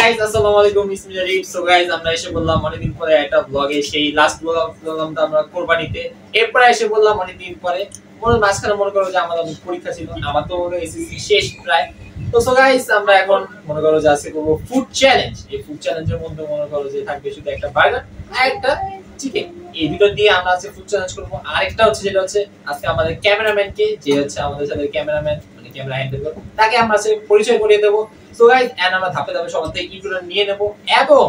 Guys আসসালামু আলাইকুম ইসমিল্লাহ রিপ। So guys আমরা এসে বললাম অনেকদিন পরে একটা ব্লগে, সেই লাস্ট ব্লগটা আমরা কোরবানিতে, এরপরে এসে বললাম অনেকদিন পরে মাঝখানে মনে করো যে আমাদের পরীক্ষা ছিল, আমার তো এসএসসি শেষ প্রায়। তো সো গাইস আমরা এখন মনে করো যে আজকে করব ফুড চ্যালেঞ্জ। এই ফুড চ্যালেঞ্জের মধ্যে মনে করো যে থাকবে শুধু একটা বার্গার আর একটা চিকেন, এই দুটো দিয়ে আমরা আজকে ফুড চ্যালেঞ্জ করব। আরেকটা হচ্ছে যেটা হচ্ছে আজকে আমাদের ক্যামেরাম্যানকে, যে হচ্ছে আমাদের সাথে ক্যামেরাম্যান মানে ক্যামেরা হ্যান্ডেল করবে, তাকে আমরা আজকে পরিচয় করিয়ে দেব। সো গাইস আমরা ধাপে ধাপে সবার থেকে ইন্ট্রোটা নিয়ে নেব। এবং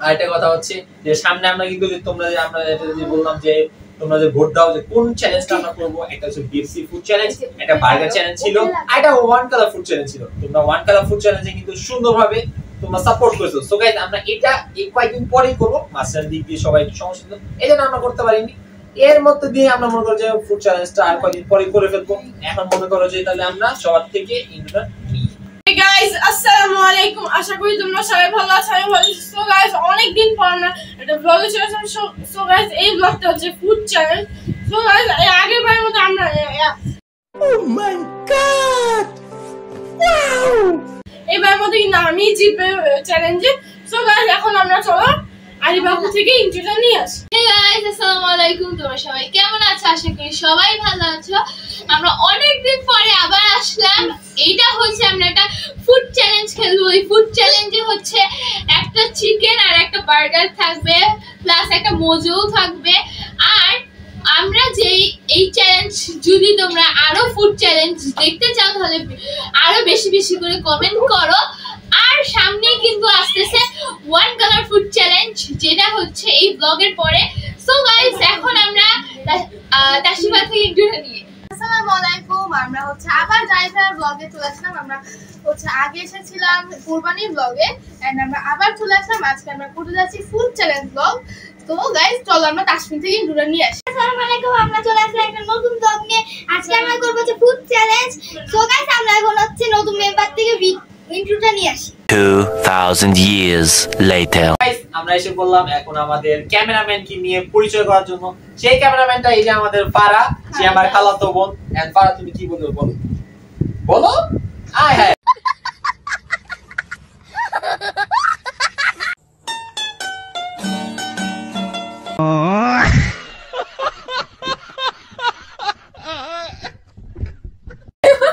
আরেকটা কথা হচ্ছে যে সামনে আমরা কিন্তু আমরা এটা যে বললাম যে তোমরা যে ভোট দাও যে কোন চ্যালেঞ্জটা আমরা করব, একটা হচ্ছে বিএফসি ফুড চ্যালেঞ্জ, একটা বার্গার চ্যালেঞ্জ ছিল, আর একটা ওয়ান কালার ফুড চ্যালেঞ্জ ছিল। তোমরা ওয়ান কালার ফুড চ্যালেঞ্জে কিন্তু সুন্দরভাবে তোমরা সাপোর্ট করেছো। সো গাইস আমরা এটা এই কয়েকদিন পরেই করব, মাস্টার দিক দিয়ে সবাই একটু সমস্যা ছিল, এজন্য আমরা করতে পারিনি। এর মধ্যে দিয়ে আমরা মনে করো যে ফুড চ্যালেঞ্জটা আর কয়েকদিন পরেই করে ফেলবো। এখন মনে করো যে তাহলে আমরা সবার থেকে ইন্ট্রোটা নিই। Hey guys, আসসালামু আলাইকুম। আশা করি তোমরা সবাই ভালো আছো, আমি ভালো আছি। সো গাইস অনেক দিন পর আমরা একটা ব্লগে চলে আসলাম। সো গাইস এই ব্লগটা হচ্ছে ফুড চ্যালেঞ্জ। সো গাইস আগের বারের মতো আমরা ও মাই গড ওয়াও, এবারের মতো কিন্তু আমি জিতবে চ্যালেঞ্জে। সো গাইস এখন আমরা চলো আলিবাবু থেকে ইন্ট্রোটা নিয়ে আসি। হে গাইস আসসালামু আলাইকুম, তোমরা সবাই কেমন আছো? আশা করি সবাই ভালো আছো। আমরা অনেক দিন পরে আবার আসলাম। এইটা হচ্ছে আমরা একটা ফুড চ্যালেঞ্জ খেলবো। এই ফুড চ্যালেঞ্জে হচ্ছে একটা চিকেন আর একটা বার্গার থাকবে, প্লাস একটা মোজোও থাকবে। আর আমরা যে এই চ্যালেঞ্জ, যদি তোমরা আরো ফুড চ্যালেঞ্জ দেখতে চাও তাহলে আরো বেশি বেশি করে কমেন্ট করো। আর সামনে কিন্তু আসতেছে ওয়ান কালার ফুড চ্যালেঞ্জ, যেটা হচ্ছে এই ব্লগের পরে। সো গাইস এখন আমরা তাশিফা থেকে ইন্টারভিউ নিয়ে। আসসালামু আলাইকুম, আমরা হচ্ছে আবার জাইফার ব্লগে চলে আসলাম। আমরা হচ্ছে আগে এসেছিলাম কুরবানির ব্লগে, এন্ড আমরা আবার চলে আসলাম। আজকে আমরা করতে যাচ্ছি ফুড চ্যালেঞ্জ ব্লগ। তো গাইস চলো আমরা তাসফিন থেকে ইন্ট্রোটা নিয়ে আসি। আসসালামু আলাইকুম, আমরা চলে আসলাম একটা নতুন ব্লগ নিয়ে। আজকে আমরা করব যে ফুড চ্যালেঞ্জ। সো গাইস আমরা এখন হচ্ছে নতুন মেম্বার থেকে ইন্ট্রোটা নিয়ে আসি। 2000 years later. গাইস আমরা এসে বললাম এখন আমাদের ক্যামেরাম্যানকে নিয়ে পরিচয় করার জন্য। সেই ক্যামেরাম্যানটা এই যে আমাদের ফারা, সে আমার খালাতো বোন। এন্ড ফারা তুমি কি বলবে বলো? বলো। আয় হায়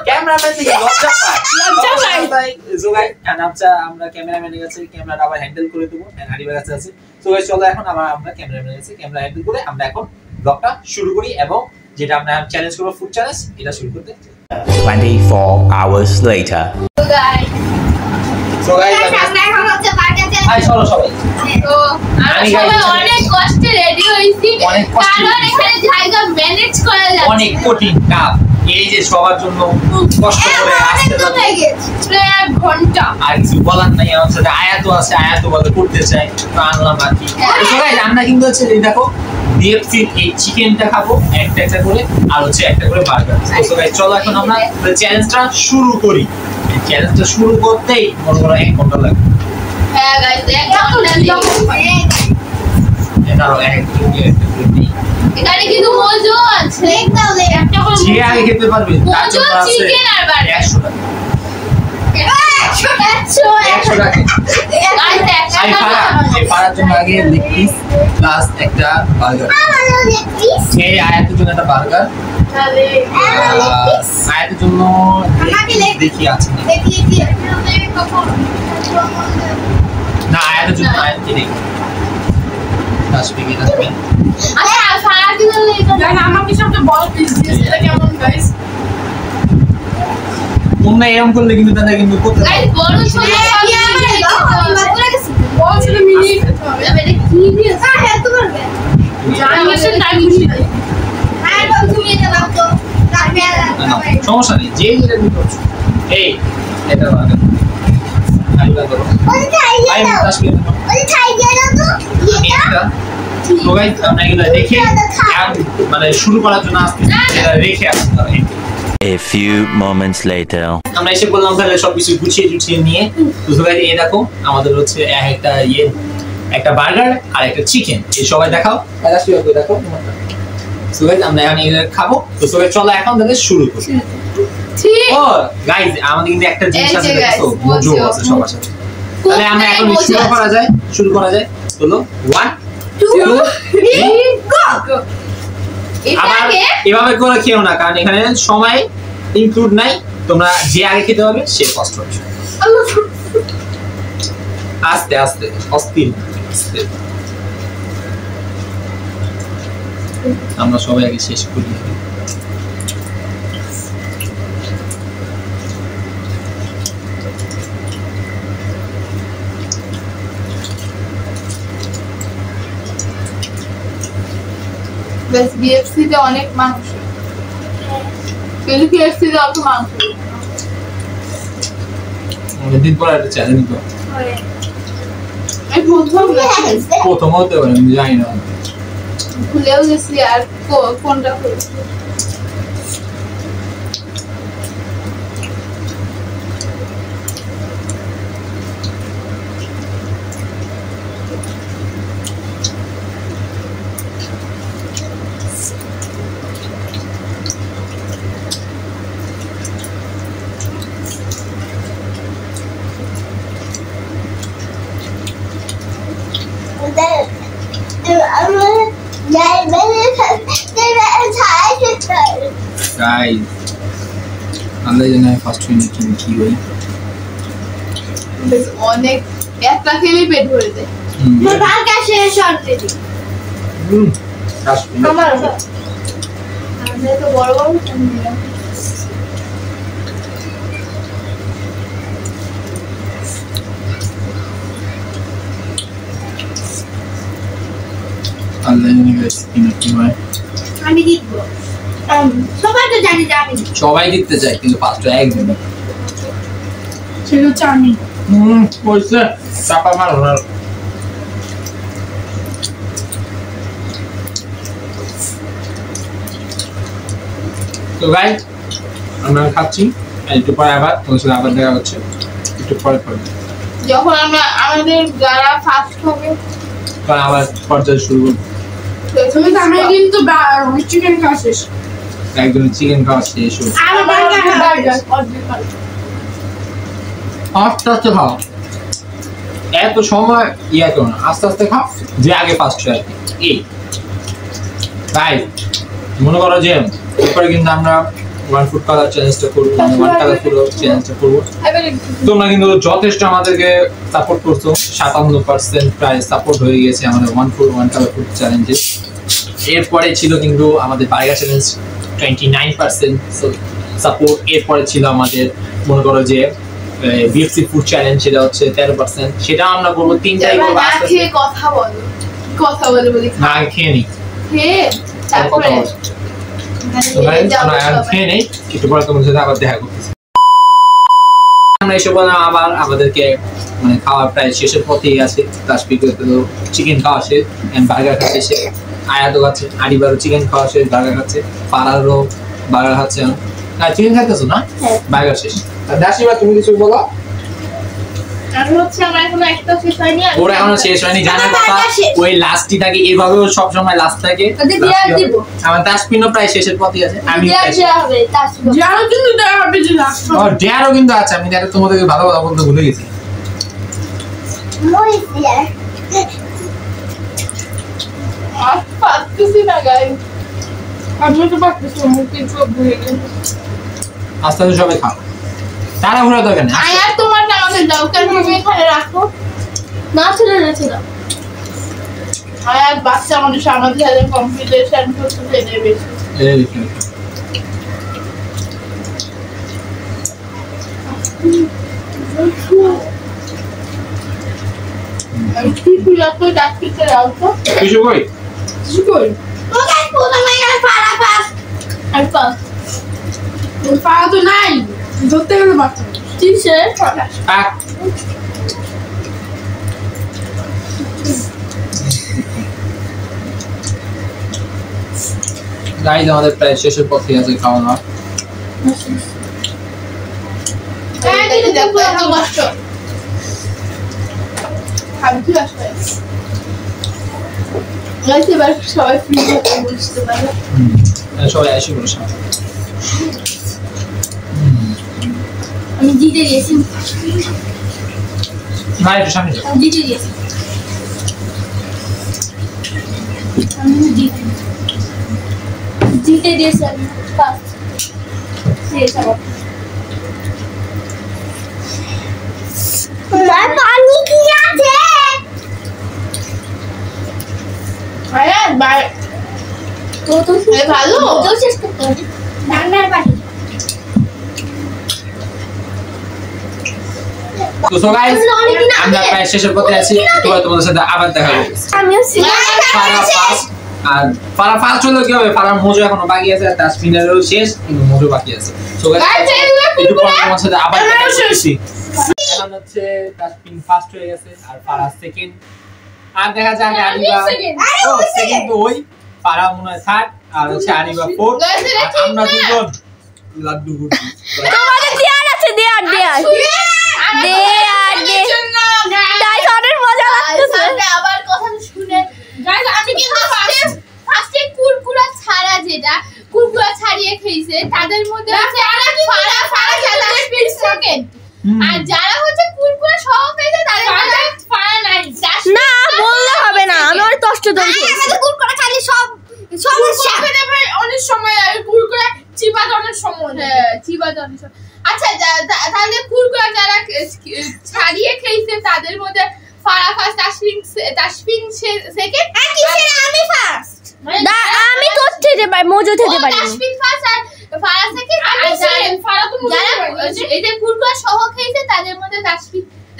ক্যামেরাম্যান থেকে লজ্জা পায়। সো গাইস আমরা ক্যামেরাম্যানের কাছে ক্যামেরাটা আবার হ্যান্ডেল করে দেব, এন্ড হারিবার কাছে আছে। সো গাইস চলো এখন আমরা ক্যামেরাম্যানের কাছে ক্যামেরা হ্যান্ডেল করে আমরা এখন ব্লগটা শুরু করি, এবং যেটা আমরা চ্যালেঞ্জ করব ফুড চ্যালেঞ্জ, এটা শুরু করতে 24 hours later. সো গাইস আমরা এখন হচ্ছে বার্গার চ্যালেঞ্জ। হাই চলো সবাই। তো আমরা সবাই অনেক কষ্টে রেডি হইছি, কারণ এখানে জায়গা ম্যানেজ করা যাচ্ছে অনেক কঠিন কাজ। এই যে সবার জন্য কষ্ট করে আসতে লাগে প্রায় 1 ঘন্টা। আর কিছু বলার নাই, আমার সাথে আয়াত আছে, আয়াত বলে করতে চাই, তো আনলাম আর কি। তো গাইস আমরা কিন্তু হচ্ছে এই দেখো ডিএফসি এই চিকেনটা খাবো একটা একটা করে, আর হচ্ছে একটা করে বার্গার। তো গাইস চলো এখন আমরা চ্যালেঞ্জটা শুরু করি। এই চ্যালেঞ্জটা শুরু করতেই মনে করো 1 ঘন্টা লাগবে। হ্যাঁ গাইস 1 ঘন্টা এটারও একটা করে এখানে কিন্তু মোজো আছে, একটা করে যে আগে খেতে পারবে তার মোজো, জন্য আছে চিকেন আর বার্গার 100 টাকা। 100 টাকা। এই পাড়ার জন্য আগে লেগ পিস প্লাস একটা বার্গার। এই আয়াতের জন্য একটা বার্গার, তাহলে আয়াতের জন্য দেখি আছে না, আয়াতের জন্য আয়াতকে দেখি আসবে কি আসবে। আচ্ছা সারা দিন গাইস আমাকে সবটা বল প্লিজ, এটা কেমন গাইস? তোমরা এরকম করলে কিন্তু তাহলে কিন্তু করতে পারবে। গাইস বড় ছোট বল ছিল মিনিট এটা কি দিয়ে হ্যাঁ তোমার বে জানিয়েছেন টাইম মিনিট। হ্যাঁ তুমি এটা নাও তো তারপরে সমস্যা নেই, যে যেটা দিতে হচ্ছে। এই এটা বার্গার আইবা করো। ওই খাই আই দাও, আসবে ওই খাই দাও তো এটা। তো গাইস আমরা এগুলা রেখে মানে শুরু করার জন্য আসতে এটা রেখে আসতে হবে। A few moments later. আমরা এসে বললাম তাহলে সবকিছু গুছিয়ে নিয়ে। তো সবাই এই দেখো আমাদের হচ্ছে একটা একটা বার্গার আর একটা চিকেন, এই সবাই দেখাও। দেখো সো গাইস আমরা এখন এটা খাবো। তো সবাই চলো এখন তাহলে শুরু করি। ঠিক ও গাইস আমাদের কিন্তু একটা জিনিস আছে দেখো, মোজো আছে সবার সাথে। তাহলে আমরা এখন শুরু করা যায় হলো 1 2 3 গো আবার এভাবে করে খেও না, কারণ এখানে সময় ইনক্লুড নাই। তোমরা যে আগে খেতে হবে সে ফার্স্ট হবে। আস্তে আস্তে অস্থির আস্তে। আমরা সবাই আগে শেষ করি। বেশ বিএফসি তে অনেক মাংস, কিন্তু কেএফসি তে অত মাংস। অনেকদিন পর একটা চ্যালেঞ্জ নিব। এই প্রথম হতে পারে আমি জানি না, ভুলেও গেছি আর কোনটা হয়েছে। গাইস আমরা জানি ফার্স্ট উইন কি হই। বেশ অনেক, একটা খেলেই পেট ভরে যায়। বার্গার শেষ অলরেডি আমার তো বড় বড় আল্লাহ জানে গাইস কি হয়। আমি জিতবো, সবাই তো জানি যে আমি জিতবো। সবাই জিততে চায় কিন্তু ফার্স্ট একদম সেটা হচ্ছে আমি। বলছে চাপা মারো না। তো গাইস আমরা খাচ্ছি, একটু পরে আবার তোমার সাথে আবার দেখা হচ্ছে একটু পরে। যখন আমরা আমাদের যারা ফার্স্ট হবে তখন আবার পর্যায় শুরু করবো। তুমি তো আমি কিন্তু চিকেন খাওয়া শেষ। একজনের চিকেন খাওয়া শেষ হলো। আমার বার্গার আস্তে আস্তে খাও, এত সময় ইয়া করো না, আস্তে আস্তে খাও, যে আগে ফার্স্ট হয় আর কি। এই তাই মনে করো যে এরপরে কিন্তু আমরা 1 ফুড কালার চ্যালেঞ্জটা করবো, 1 কালার পুরো চ্যালেঞ্জটা করবো। তোমরা কিন্তু যথেষ্ট আমাদেরকে সাপোর্ট করছো, 57% প্রায় সাপোর্ট হয়ে গেছে আমাদের 1 কালার ফুড চ্যালেঞ্জে। এরপরে ছিল কিন্তু আমাদের বার্গার চ্যালেঞ্জ 29% সাপোর্ট। এরপরে ছিল আমাদের মনে করো যে বিএফসি ফুড চ্যালেঞ্জ, সেটা হচ্ছে 13%। সেটা আমরা করবো 3 তারিখ করবো। না খেয়ে কথা বলো, কথা বলে বলি না খেয়ে নি, খেয়ে তারপরে খেয়ে নেই, একটু পরে তোমার সাথে আবার দেখা করতেছি। আমরা এসে বললাম আবার আমাদেরকে মানে খাওয়া প্রায় শেষের পথেই আছে। চিকেন খাওয়া শেষ, বার্গার খাচ্ছে সে, আয়াতও খাচ্ছে, আরিবারও চিকেন খাওয়া শেষ, বার্গার খাচ্ছে, পাড়ারও বার্গার খাচ্ছে। চিকেন খাইতেছো না? বার্গার শেষ। আর দাসিমা তুমি কিছু বলো? আমি হচ্ছে আমার এখনো একটা শেষ হয়নি। ওর এখনো শেষ হয়নি, জানার কথা ওই লাস্টই থাকে, এভাবেও সব সময় লাস্ট থাকে। আমার দাসপিনও প্রায় শেষের পথে আছে। আমি যারা কিন্তু দেওয়া হবে যে লাস্ট ও ডেয়ারও কিন্তু আছে। আমি ডেয়ার তোমাদেরকে ভালো কথা বলতে ভুলে গেছি। আর পারতেছি না গাইস, আমি তো পারতেছি না, মুখে চোখ ভরে গেছে। আস্তে আস্তে সবাই খাও, তাড়াহুড়া দরকার নেই। আয়ার তোমারটা আমাদের দাও, কারণ তুমি এখানে রাখো না, ছেড়ে রেখেছিলাম। আয়ার বাচ্চা মানুষ, আমাদের সাথে কম্পিটিশন করতে ফেলে বেশি। আমি কি খুঁজা তো ডাকতে রাখো কিছু কই কিছু কই তো গাইস প্রথমে গেল পাড়া পাস আর পাস পাওয়া তো নাই, ধরতে গেলে বাচ্চা কিসে গাইজ আমাদের প্রায় শেষের পথে আছে খাওয়া দাওয়া। সবাই ফ্রি বুঝতে পারে, সবাই এসে বসে আমি জিতে গেছি। ভাই একটু সামনে যাও। জিতে দিয়েছে আমি জিতে দিয়েছে ফার্স্ট শেষ আবার পানি কি আছে আরে ভাই তো ভালো তো শেষ করতে হবে ডান্ডার পানি তো সো গাইস আমরা প্রায় শেষের পথে আছি, তোমাদের সাথে আবার দেখা হবে। আমিও ফারা ফার্স্ট আর ফারা ফার্স্ট হলো কি হবে, ফারার মজু এখনো বাকি আছে, আর তাসমিনেরও শেষ কিন্তু মজু বাকি আছে। সো গাইস একটু পরে তোমাদের সাথে আবার দেখা হচ্ছে। এখন হচ্ছে তাসমিন ফার্স্ট হয়ে গেছে আর ফারা সেকেন্ড, আর দেখা যাক আরিবা ও সেকেন্ড তো ওই, ফারা মনে হয় থার্ড, আর হচ্ছে আরিবা ফোর্থ, আমরা দুজন লাড্ডু গুটি। তোমাদের দেয়ার আছে দেয়ার গাইস অনেক মজা লাগতেছে আবার কথা শুনে গাইস আমি কিন্তু ফার্স্টে কুরকুরা ছাড়া যেটা কুরকুরা ছাড়িয়ে খেয়েছে তাদের মধ্যে আছে ফারা খেলা সেকেন্ড, আর যারা হচ্ছে কুরকুরা সহ খেয়েছে তাদের মধ্যে ফারা নাই। না বললে হবে না, আমি অনেক কষ্ট ধরে আমাদের কুরকুরা খালি সব সমস্যা অনেক সময় কুরকুরা চিবাতে অনেক সময় চিবাতে অনেক সময়। আচ্ছা তাহলে কুরকুরা যারা ছাড়িয়ে খেয়েছে তাদের মধ্যে ফারা ফার্স্ট, তাসফিন সেকেন্ড, আমি ফার্স্ট আমি করতে দিতে পারি মজা দিতে পারি তাসফিন ফার্স্ট আর ফারা সেকেন্ড, আর ফারা তো যারা এই যে কুরকুরা সহ খেয়েছে তাদের মধ্যে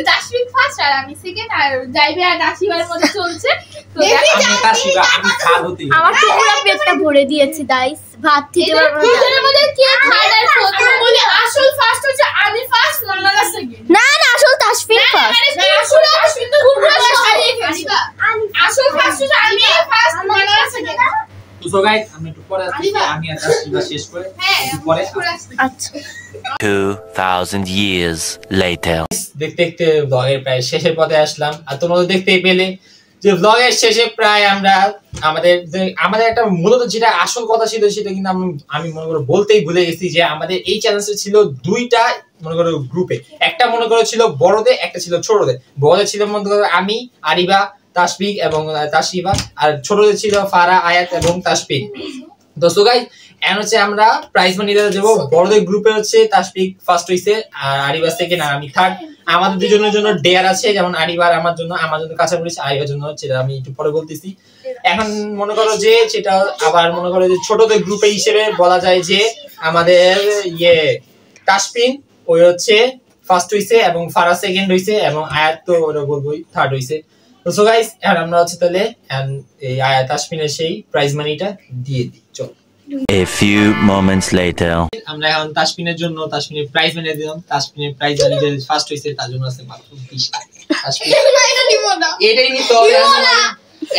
তাসফিন ফার্স্ট আর আমি সেকেন্ড, আর যাইবে আর নাসিবার মধ্যে চলছে। তো আমি তাসিবা, আমি খাল হতে আমার তো পুরো পেটটা ভরে দিয়েছে গাইস, ভাত খেতে পারবো না দুজনের মধ্যে কে থার্ড আর ফোর্থ বলি আসল ফার্স্ট হচ্ছে আমি ফার্স্ট মানালা সেকেন্ড না আসল তাসফিন ফার্স্ট আসল তাসফিন তো কুরকুরা ছাড়িয়ে খেয়েছে আসল ফার্স্ট হচ্ছে আমি ফার্স্ট মানালা সেকেন্ড তো সো গাইস আমি একটু পরে আসছি, আমি আর তাসিবা শেষ করে একটু পরে আচ্ছা 2000 years later. দেখতে দেখতে ব্লগের প্রায় শেষের পথে আসলাম, আর তোমরা দেখতেই পেলে যে ব্লগের শেষে প্রায় আমরা আমাদের একটা মূলত যেটা আসল কথা ছিল সেটা কিন্তু আমি মনে করো বলতেই ভুলে গেছি, যে আমাদের এই চ্যালেঞ্জটা ছিল দুইটা মনে করো গ্রুপে, একটা মনে করো ছিল বড়দের, একটা ছিল ছোটদের। বড়দের ছিল মনে করো আমি, আরিবা, তাসবিক এবং তাসিবা, আর ছোটদের ছিল ফারা, আয়াত এবং তাসবিক। তো সো গাইস এখন হচ্ছে আমরা প্রাইজ মানি দেবো। বড়দের গ্রুপে হচ্ছে তাসবিক ফার্স্ট হইছে, আর আরিবা সেকেন্ড, আর আমি থার্ড। আমাদের দুজনের জন্য ডেয়ার আছে, যেমন আরিবার আমার জন্য কাঁচামরিচ, আরিবার জন্য সেটা আমি একটু পরে বলতেছি। এখন মনে করো যে সেটা আবার মনে করো যে ছোটদের গ্রুপে হিসেবে বলা যায় যে আমাদের তাসফিন ওই হচ্ছে ফার্স্ট হইছে এবং ফারা সেকেন্ড হইছে এবং আয়াত তো ওরা বলবোই থার্ড হইছে। তো সো গাইস এখন আমরা হচ্ছে তাহলে এই আয়াত তাসফিনের সেই প্রাইজ মানিটা দিয়ে দিই। চলো A few moments later. আমরা এখন তাসফিনের জন্য তাসফিনের প্রাইজ মানি দিলাম। তাসফিনের প্রাইজ মানি যে ফার্স্ট হইছে তার জন্য আছে মাত্র 20 টাকা। তাসফিন এটাই নিতে হবে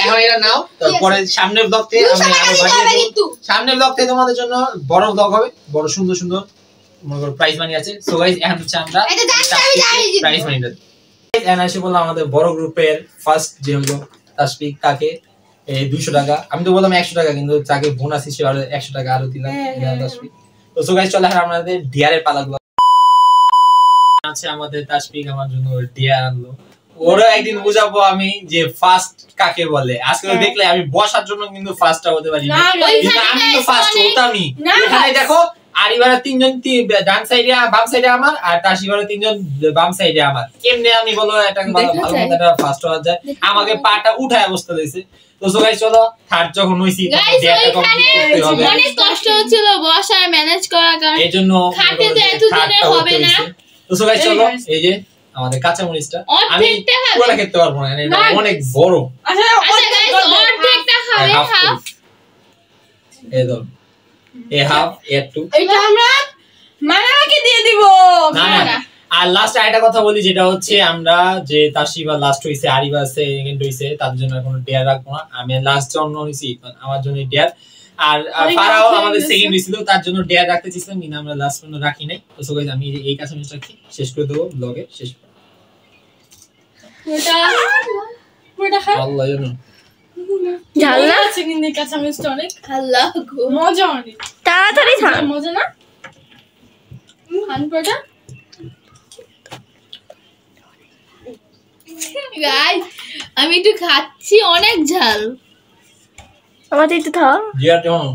এখন, এটা নাও। তারপরে সামনের ব্লগতে আমি আরো বাড়িয়ে দেব। সামনের ব্লগতে তোমাদের জন্য বড় ব্লগ হবে, বড় সুন্দর সুন্দর মনে করো প্রাইজ মানি আছে। সো গাইস এখন হচ্ছে আমরা প্রাইজ মানিটা এখন এসে বললাম আমাদের বড় গ্রুপের ফার্স্ট যে হলো তাসফিক, তাকে 200 টাকা। আমি তো বললাম 100 টাকা, কিন্তু তাকে বোনাস হিসেবে আরো 100 টাকা আরো দিলাম তাসফিক। তো সো গাইস চলে এখন আমাদের ডিয়ারের পালাগুলো আছে। আমাদের তাসফিক আমার জন্য ডিয়ার আনলো, ওরা একদিন বুঝাবো আমি যে ফার্স্ট কাকে বলে। আজকে দেখলে আমি বসার জন্য কিন্তু ফার্স্টটা হতে পারি না, কিন্তু আমি তো ফার্স্ট হতামই। এখানে দেখো আরিবারের তিনজন ডান সাইডে বাম সাইডে আমার, আর তাসিবারের তিনজন বাম সাইডে আমার। কেমনে আমি বলো এটা ভালো মতো ফার্স্ট হওয়া যায়, আমাকে পাটা উঠায় অবস্থা দিয়েছে। তো সো গাইস চলো থার্ড যখন হইছি ডেটটা কমপ্লিট করতে হবে। অনেক কষ্ট হচ্ছিল বসায় ম্যানেজ করার কারণে, এইজন্য খাটে তো এত দিনে হবে না। তো সো গাইস চলো এই যে আমাদের কাঁচা মরিচটা আমি পুরোটা খেতে পারবো না, এটা অনেক বড়। আচ্ছা গাইস অর্ধেকটা খাবে, হাফ এই দাও, এই হাফ এর টু, এটা আমরা মানাকে দিয়ে দিব। না না। আর লাস্ট একটা কথা বলি, যেটা হচ্ছে আমরা যে তাসিবা লাস্ট হইছে, আরিবা সেকেন্ড হইছে, তার জন্য কোনো ডেয়ার রাখবো না। আমি লাস্ট জন্য হইছি, আমার জন্য ডেয়ার। আর ফারাও আমাদের সেকেন্ড হইছিল, তার জন্য ডেয়ার রাখতে চাইছিলাম, কিন্তু আমরা লাস্ট পর্যন্ত রাখি নাই। তো সো গাইস আমি এই কাছে মিস্টার শেষ করে দেবো ব্লগে শেষ। পুরোটা খা। আল্লাহ জানো ঝালনা আছে কিন্তু কাঁচা মিষ্টি অনেক আল্লাহ মজা, অনেক তাড়াতাড়ি খা মজা না খান পুরোটা। গাইস আমি একটু খাচ্ছি, অনেক ঝাল। আমাদের একটু থাও জিয়া কেমন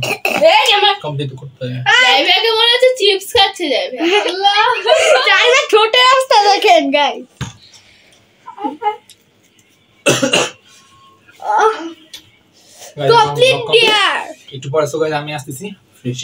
এই আমার কমপ্লিট করতে হয় জাইভাকে মনে হচ্ছে চিপস খাচ্ছে জাইভা। আল্লাহ চাইলে ঠোঁটের অবস্থা দেখেন গাইস কমপ্লিট ডিয়ার একটু পরে সো গাইস আমি আসতেছি ফ্রেশ